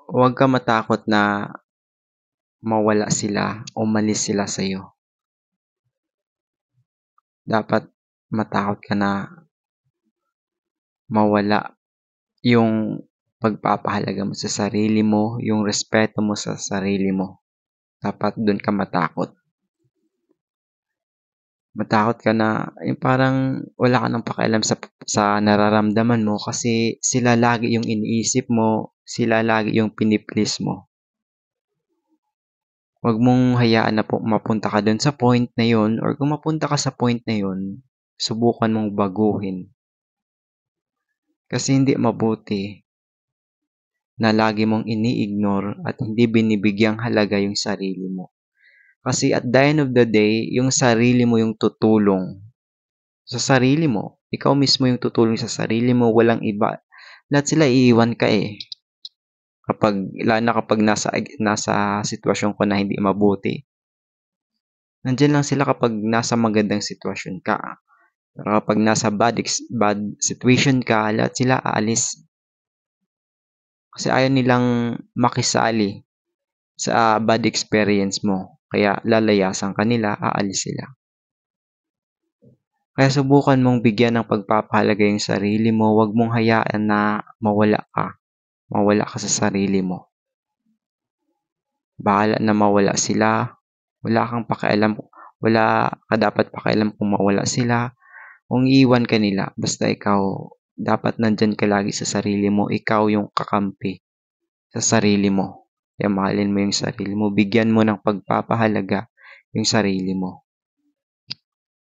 Huwag ka matakot na mawala sila o umalis sila sa'yo. Dapat matakot ka na mawala yung pagpapahalaga mo sa sarili mo, yung respeto mo sa sarili mo. Dapat dun ka matakot. Matakot ka na yung parang wala ka ng pakialam sa nararamdaman mo kasi sila lagi yung iniisip mo, sila lagi yung piniplease mo. Huwag mong hayaan na mapunta ka dun sa point na yun, or kung mapunta ka sa point na yun, subukan mong baguhin. Kasi hindi mabuti na lagi mong ini-ignore at hindi binibigyang halaga yung sarili mo. Kasi at the end of the day, yung sarili mo yung tutulong sa sarili mo. Ikaw mismo yung tutulong sa sarili mo, walang iba. Lahat sila iiwan ka eh. Lalo na kapag nasa sitwasyon ko na hindi mabuti. Nandiyan lang sila kapag nasa magandang sitwasyon ka. Pero kapag nasa bad situation ka, lahat sila aalis. Kasi ayaw nilang makisali sa bad experience mo. Kaya lalayasan ka nila, aalis sila. Kaya subukan mong bigyan ng pagpapahalaga yung sarili mo. Huwag mong hayaan na mawala ka. Mawala ka sa sarili mo. Bahala na mawala sila. Wala kang pakialam. Wala ka dapat pakialam kung mawala sila. Kung iiwan ka nila. Basta ikaw, dapat nandyan ka lagi sa sarili mo. Ikaw yung kakampi sa sarili mo. Kaya mahalin mo yung sarili mo. Bigyan mo ng pagpapahalaga yung sarili mo.